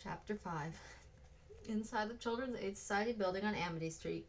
Chapter 5. Inside the Children's Aid Society building on Amity Street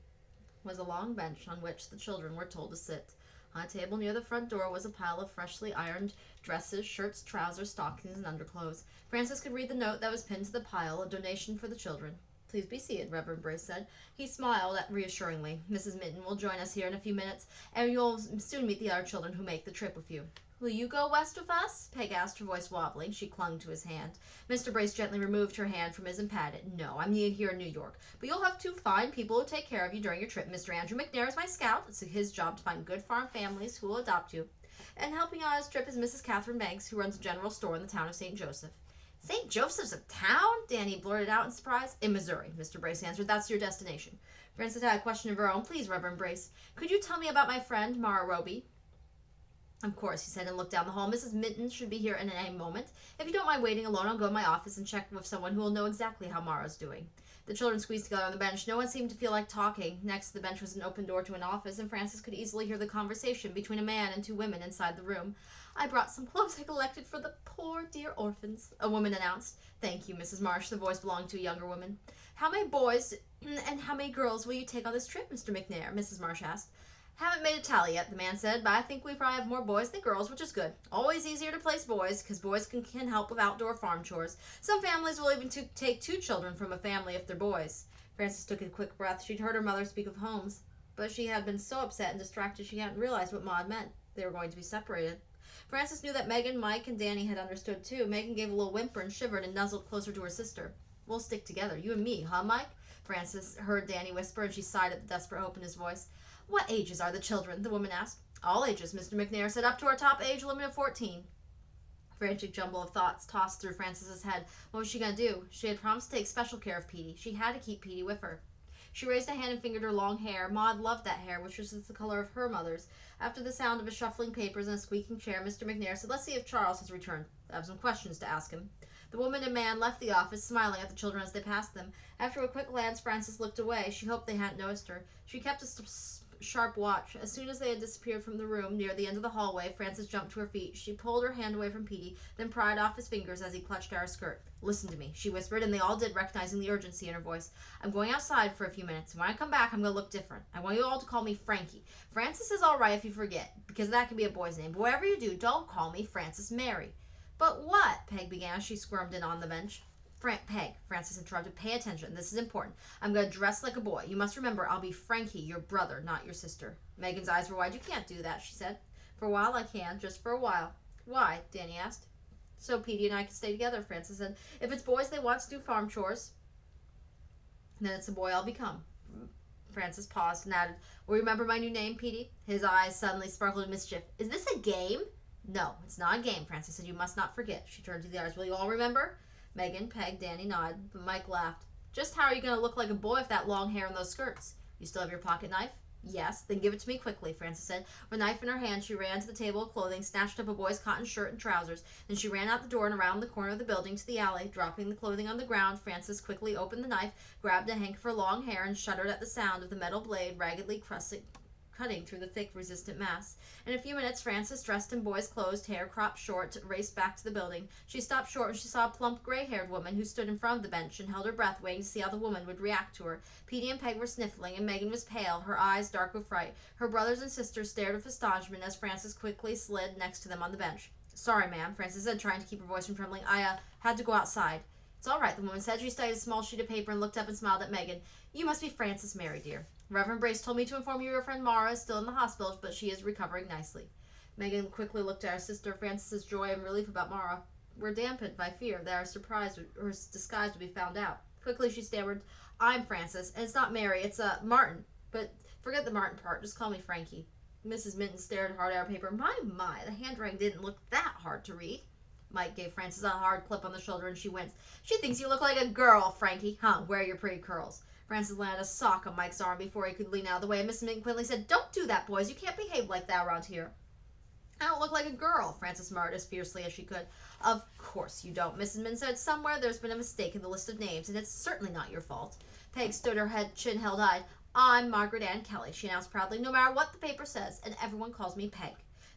was a long bench on which the children were told to sit. On a table near the front door was a pile of freshly ironed dresses, shirts, trousers, stockings, and underclothes. Francis could read the note that was pinned to the pile, a donation for the children. Please be seated, Reverend Brace said. He smiled reassuringly. Mrs. Minton will join us here in a few minutes, and you'll soon meet the other children who make the trip with you. Will you go west with us? Peg asked, her voice wobbling. She clung to his hand. Mr. Brace gently removed her hand from his and patted. No, I'm needed here in New York, but you'll have two fine people who take care of you during your trip. Mr. Andrew McNair is my scout. It's his job to find good farm families who will adopt you. And helping on his trip is Mrs. Catherine Banks, who runs a general store in the town of St. Joseph. St. Joseph's a town? Danny blurted out in surprise. In Missouri, Mr. Brace answered. That's your destination. Frances had a question of her own. Please, Reverend Brace, could you tell me about my friend, Mara Roby? Of course, he said, and looked down the hall. Mrs. Minton should be here in a moment. If you don't mind waiting alone, I'll go to my office and check with someone who will know exactly how Mara's doing. The children squeezed together on the bench. No one seemed to feel like talking. Next to the bench was an open door to an office, and Frances could easily hear the conversation between a man and two women inside the room. I brought some clothes I collected for the poor dear orphans, a woman announced. Thank you, Mrs. Marsh. The voice belonged to a younger woman. How many boys and how many girls will you take on this trip, Mr. McNair? Mrs. Marsh asked. Haven't made a tally yet, the man said, but I think we probably have more boys than girls, which is good. Always easier to place boys, because boys can help with outdoor farm chores. Some families will even take two children from a family if they're boys. Frances took a quick breath. She'd heard her mother speak of homes, but she had been so upset and distracted she hadn't realized what Maud meant. They were going to be separated. Frances knew that Megan, Mike, and Danny had understood too. Megan gave a little whimper and shivered and nuzzled closer to her sister. We'll stick together, you and me, huh, Mike? Frances heard Danny whisper, and she sighed at the desperate hope in his voice. What ages are the children? The woman asked. All ages, Mr. McNair said, up to our top age limit of 14. A frantic jumble of thoughts tossed through Frances's head. What was she going to do? She had promised to take special care of Petey. She had to keep Petey with her. She raised a hand and fingered her long hair. Maud loved that hair, which was the color of her mother's. After the sound of a shuffling papers and a squeaking chair, Mr. McNair said, let's see if Charles has returned. I have some questions to ask him. The woman and man left the office, smiling at the children as they passed them. After a quick glance, Frances looked away. She hoped they hadn't noticed her. She kept a sharp watch. As soon as they had disappeared from the room near the end of the hallway, Frances jumped to her feet. She pulled her hand away from Petey, then pried off his fingers as he clutched at her skirt. Listen to me, she whispered, and they all did, recognizing the urgency in her voice. I'm going outside for a few minutes. When I come back, I'm going to look different. I want you all to call me Frankie. Frances is all right if you forget, because that can be a boy's name. But whatever you do, don't call me Frances Mary. But what? Peg began as she squirmed in on the bench. Peg, Frances interrupted, pay attention. This is important. I'm going to dress like a boy. You must remember, I'll be Frankie, your brother, not your sister. Megan's eyes were wide. You can't do that, she said. For a while I can, just for a while. Why? Danny asked. So Petey and I can stay together, Frances said. If it's boys they want to do farm chores, then it's the boy I'll become. Frances paused and added, will you remember my new name, Petey? His eyes suddenly sparkled in mischief. Is this a game? No, it's not a game, Frances said. You must not forget. She turned to the others. Will you all remember? Megan, Peg, Danny nodded, but Mike laughed. Just how are you going to look like a boy with that long hair and those skirts? You still have your pocket knife? Yes, then give it to me quickly, Frances said. With a knife in her hand, she ran to the table of clothing, snatched up a boy's cotton shirt and trousers. Then she ran out the door and around the corner of the building to the alley. Dropping the clothing on the ground, Frances quickly opened the knife, grabbed a hank of her long hair, and shuddered at the sound of the metal blade raggedly cutting through the thick, resistant mass. In a few minutes, Frances, dressed in boy's clothes, hair cropped short, raced back to the building. She stopped short when she saw a plump, gray-haired woman who stood in front of the bench and held her breath, waiting to see how the woman would react to her. Petey and Peg were sniffling, and Megan was pale, her eyes dark with fright. Her brothers and sisters stared with astonishment as Frances quickly slid next to them on the bench. Sorry, ma'am, Frances said, trying to keep her voice from trembling. I had to go outside. It's all right, the woman said. She studied a small sheet of paper and looked up and smiled at Megan. You must be Frances Mary, dear. Reverend Brace told me to inform you your friend Mara is still in the hospital, but she is recovering nicely. Megan quickly looked at her sister. Frances's joy and relief about Mara were dampened by fear that her disguise would be found out. Quickly she stammered, I'm Frances, and it's not Mary, it's Martin. But forget the Martin part, just call me Frankie. Mrs. Minton stared hard at her paper. My, the handwriting didn't look that hard to read. Mike gave Frances a hard clip on the shoulder, and she winced. She thinks you look like a girl, Frankie. Huh, where are your pretty curls? Frances landed a sock on Mike's arm before he could lean out of the way. Mrs. Minton quickly said, don't do that, boys. You can't behave like that around here. I don't look like a girl, Frances murmured as fiercely as she could. Of course you don't, Mrs. Minton said. Somewhere there's been a mistake in the list of names, and it's certainly not your fault. Peg stood her head, chin held high. I'm Margaret Ann Kelly, she announced proudly, no matter what the paper says, and everyone calls me Peg.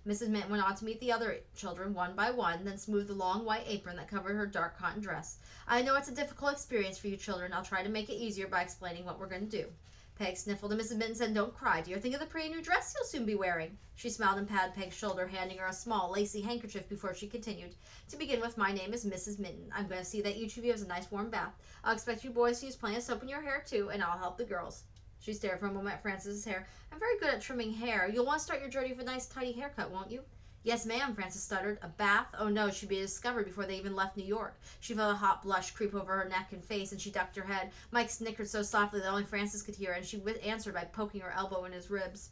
Mrs. Minton went on to meet the other children one by one, then smoothed the long white apron that covered her dark cotton dress. I know it's a difficult experience for you children. I'll try to make it easier by explaining what we're going to do. Peg sniffled and Mrs. Minton said, "Don't cry, dear. Think of the pretty new dress you'll soon be wearing." She smiled and patted Peg's shoulder, handing her a small, lacy handkerchief before she continued. "To begin with, my name is Mrs. Minton. I'm going to see that each of you has a nice warm bath. I'll expect you boys to use plenty of soap in your hair, too, and I'll help the girls." She stared for a moment at Frances's hair. "I'm very good at trimming hair. You'll want to start your journey with a nice, tidy haircut, won't you?" "Yes, ma'am," Frances stuttered. A bath? Oh, no, she'd be discovered before they even left New York. She felt a hot blush creep over her neck and face, and she ducked her head. Mike snickered so softly that only Frances could hear, and she answered by poking her elbow in his ribs.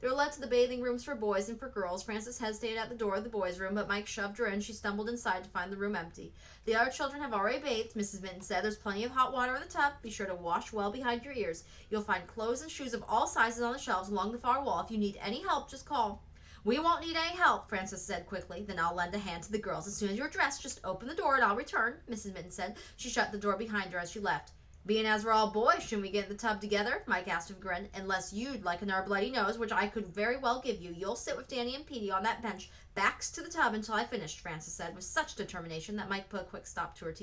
They were led to the bathing rooms for boys and for girls. Frances hesitated at the door of the boys' room, but Mike shoved her in. She stumbled inside to find the room empty. "The other children have already bathed," Mrs. Minton said. "There's plenty of hot water in the tub. Be sure to wash well behind your ears. You'll find clothes and shoes of all sizes on the shelves along the far wall. If you need any help, just call." "We won't need any help," Frances said quickly. "Then I'll lend a hand to the girls. As soon as you're dressed, just open the door and I'll return," Mrs. Minton said. She shut the door behind her as she left. "Being as we're all boys, shouldn't we get in the tub together?" Mike asked with a grin. "Unless you'd like another bloody nose, which I could very well give you. You'll sit with Danny and Petey on that bench, backs to the tub until I finished," Frances said with such determination that Mike put a quick stop to his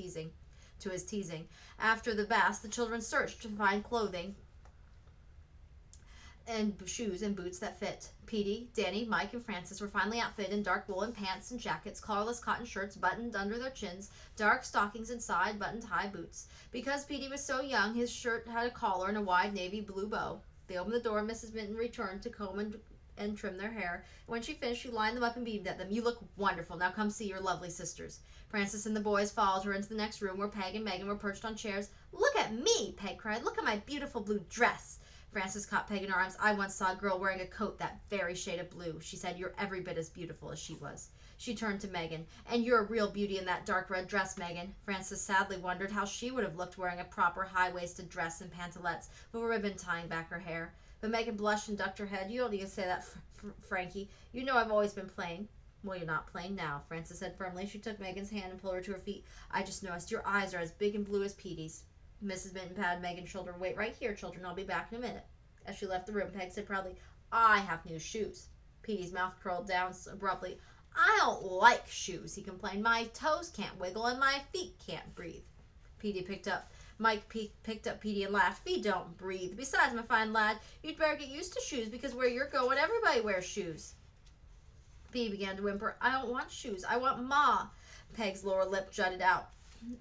teasing. After the bath, the children searched to find clothing and shoes and boots that fit. Petey, Danny, Mike, and Frances were finally outfitted in dark woolen pants and jackets, collarless cotton shirts buttoned under their chins, dark stockings, and side-buttoned high boots. Because Petey was so young, his shirt had a collar and a wide navy blue bow. They opened the door, and Mrs. Minton returned to comb and trim their hair. When she finished, she lined them up and beamed at them. "You look wonderful. Now come see your lovely sisters." Frances and the boys followed her into the next room where Peg and Megan were perched on chairs. "Look at me," Peg cried. "Look at my beautiful blue dress." Frances caught Peg in her arms. "I once saw a girl wearing a coat that very shade of blue," she said. "You're every bit as beautiful as she was." She turned to Megan. "And you're a real beauty in that dark red dress, Megan." Frances sadly wondered how she would have looked wearing a proper high-waisted dress and pantalettes with a ribbon tying back her hair. But Megan blushed and ducked her head. "You don't need to say that, Frankie. You know I've always been plain." "Well, you're not plain now," Frances said firmly. She took Megan's hand and pulled her to her feet. "I just noticed your eyes are as big and blue as Petey's." Mrs. Minton patted Megan's shoulder. "Wait right here, children. I'll be back in a minute." As she left the room, Peg said proudly, "I have new shoes." Petey's mouth curled down abruptly. "I don't like shoes," he complained. "My toes can't wiggle and my feet can't breathe." Mike picked up Petey and laughed. "Feet don't breathe. Besides, my fine lad, you'd better get used to shoes because where you're going, everybody wears shoes." Petey began to whimper. "I don't want shoes. I want Ma." Peg's lower lip jutted out.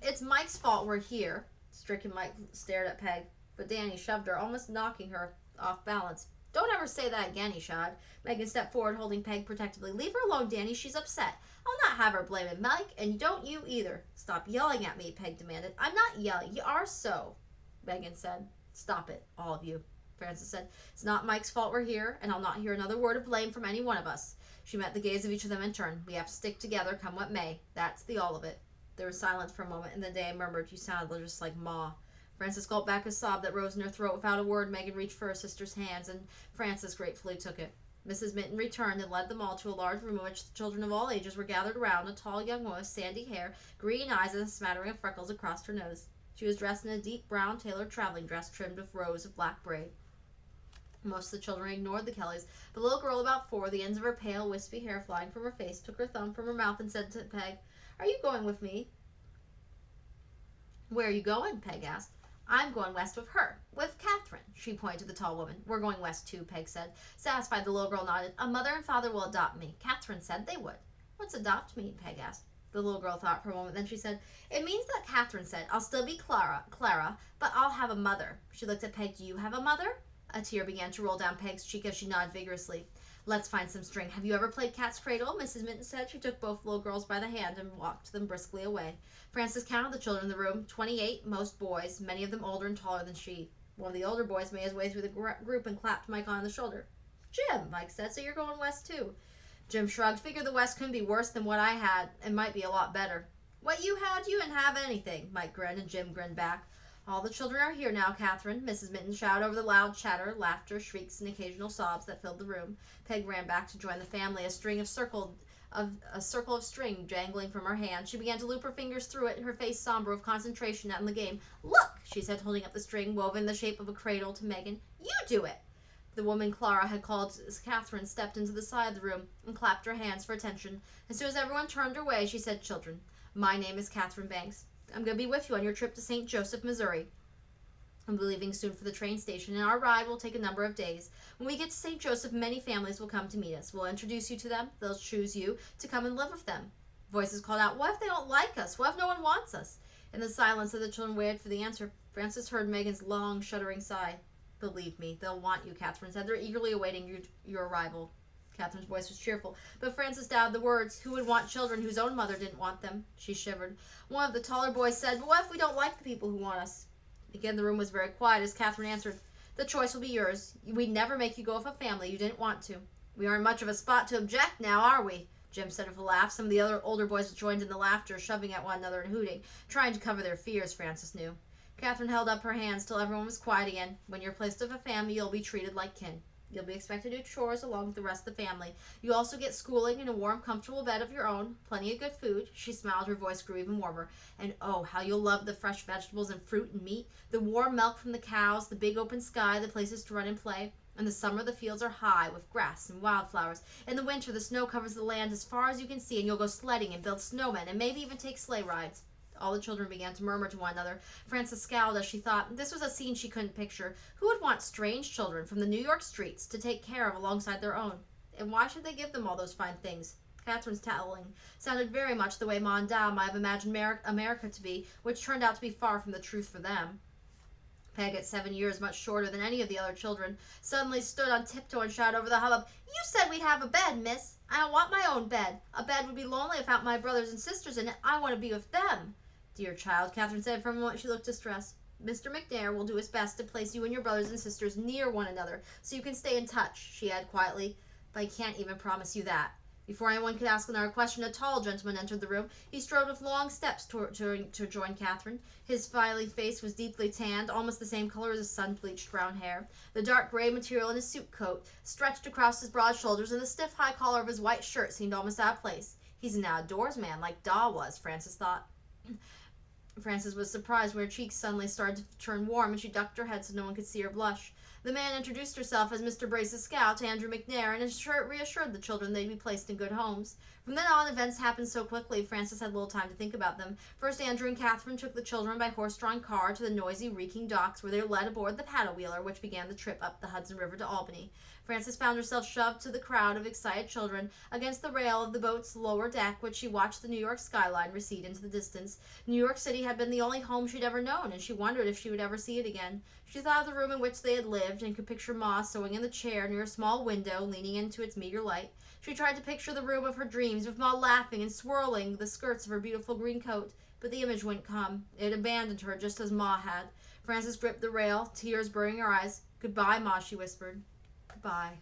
"It's Mike's fault we're here." Stricken Mike stared at Peg, but Danny shoved her, almost knocking her off balance. "Don't ever say that again," he shouted. Megan stepped forward, holding Peg protectively. "Leave her alone, Danny. She's upset. I'll not have her blaming Mike, and don't you either." "Stop yelling at me," Peg demanded. "I'm not yelling. You are so," Megan said. "Stop it, all of you," Frances said. "It's not Mike's fault we're here, and I'll not hear another word of blame from any one of us." She met the gaze of each of them in turn. "We have to stick together, come what may. That's the all of it." There was silence for a moment, and then Danny murmured, "You sounded just like Ma." Frances gulped back a sob that rose in her throat. Without a word, Megan reached for her sister's hands, and Frances gratefully took it. Mrs. Minton returned and led them all to a large room in which the children of all ages were gathered around. A tall young woman with sandy hair, green eyes, and a smattering of freckles across her nose. She was dressed in a deep brown tailored traveling dress trimmed with rows of black braid. Most of the children ignored the Kellys. The little girl, about 4, the ends of her pale, wispy hair flying from her face, took her thumb from her mouth and said to Peg, "Are you going with me?" "Where are you going?" Peg asked. "I'm going west with her, with Catherine." She pointed to the tall woman. "We're going west too," Peg said. Satisfied, the little girl nodded. "A mother and father will adopt me. Catherine said they would." "What's adopt mean?" Peg asked. The little girl thought for a moment. Then she said, "It means that Catherine said, I'll still be Clara, but I'll have a mother." She looked at Peg. "Do you have a mother?" A tear began to roll down Peg's cheek as she nodded vigorously. "Let's find some string. Have you ever played cat's cradle?" Mrs. Minton said. She took both little girls by the hand and walked them briskly away. Frances counted the children in the room. 28, most boys, many of them older and taller than she. One of the older boys made his way through the group and clapped Mike on the shoulder. "Jim," Mike said, "so you're going west too." Jim shrugged. "Figured the west couldn't be worse than what I had. It might be a lot better." "What you had? You didn't have anything." Mike grinned and Jim grinned back. "All the children are here now, Catherine," Mrs. Minton shouted over the loud chatter, laughter, shrieks, and occasional sobs that filled the room. Peg ran back to join the family, a circle of string jangling from her hand. She began to loop her fingers through it, her face somber with concentration on the game. "Look," she said, holding up the string, woven in the shape of a cradle, to Megan. "You do it." The woman Clara had called as Catherine stepped into the side of the room and clapped her hands for attention. As soon as everyone turned her way, she said, "Children, my name is Catherine Banks. I'm going to be with you on your trip to St. Joseph, Missouri. We'll be leaving soon for the train station, and our ride will take a number of days. When we get to St. Joseph, many families will come to meet us. We'll introduce you to them. They'll choose you to come and live with them." Voices called out, "What if they don't like us? What if no one wants us?" In the silence, as the children waited for the answer, Frances heard Megan's long, shuddering sigh. "Believe me, they'll want you," Catherine said. "They're eagerly awaiting your arrival." Catherine's voice was cheerful, but Frances doubted the words. Who would want children whose own mother didn't want them? She shivered. One of the taller boys said, "But what if we don't like the people who want us?" Again, the room was very quiet as Catherine answered, "The choice will be yours. We'd never make you go with a family you didn't want to." "We aren't much of a spot to object now, are we?" Jim said with a laugh. Some of the other older boys joined in the laughter, shoving at one another and hooting, trying to cover their fears, Frances knew. Catherine held up her hands till everyone was quiet again. "When you're placed with a family, you'll be treated like kin. You'll be expected to do chores along with the rest of the family. You also get schooling in a warm, comfortable bed of your own, plenty of good food." She smiled, her voice grew even warmer. "And oh, how you'll love the fresh vegetables and fruit and meat, the warm milk from the cows, the big open sky, the places to run and play. In the summer, the fields are high with grass and wildflowers. In the winter, the snow covers the land as far as you can see, and you'll go sledding and build snowmen and maybe even take sleigh rides." All the children began to murmur to one another. Frances scowled as she thought. This was a scene she couldn't picture. Who would want strange children from the New York streets to take care of alongside their own? And why should they give them all those fine things? Catherine's telling sounded very much the way Ma and Dad might have imagined America to be, which turned out to be far from the truth for them. Peg, at 7 years, much shorter than any of the other children, suddenly stood on tiptoe and shouted over the hubbub, "You said we'd have a bed, miss. I don't want my own bed. A bed would be lonely without my brothers and sisters in it. I want to be with them." "Dear child," Catherine said. For a moment she looked distressed. "Mr. McNair will do his best to place you and your brothers and sisters near one another so you can stay in touch," she added quietly. "But I can't even promise you that." Before anyone could ask another question, a tall gentleman entered the room. He strode with long steps to join Catherine. His smiley face was deeply tanned, almost the same color as his sun-bleached brown hair. The dark gray material in his suit coat stretched across his broad shoulders, and the stiff high collar of his white shirt seemed almost out of place. "He's an outdoors man, like Da was," Frances thought. Frances was surprised when her cheeks suddenly started to turn warm, and she ducked her head so no one could see her blush. The man introduced herself as Mr. Brace's scout, Andrew McNair, and reassured the children they'd be placed in good homes. From then on, events happened so quickly, Frances had little time to think about them. First, Andrew and Catherine took the children by horse-drawn car to the noisy, reeking docks, where they were led aboard the paddle-wheeler, which began the trip up the Hudson River to Albany. Frances found herself shoved to the crowd of excited children against the rail of the boat's lower deck, which she watched the New York skyline recede into the distance. New York City had been the only home she'd ever known, and she wondered if she would ever see it again. She thought of the room in which they had lived, and could picture Ma sewing in the chair near a small window, leaning into its meager light. She tried to picture the room of her dreams, with Ma laughing and swirling the skirts of her beautiful green coat, but the image wouldn't come. It had abandoned her, just as Ma had. Frances gripped the rail, tears burning her eyes. "Goodbye, Ma," she whispered. "Goodbye."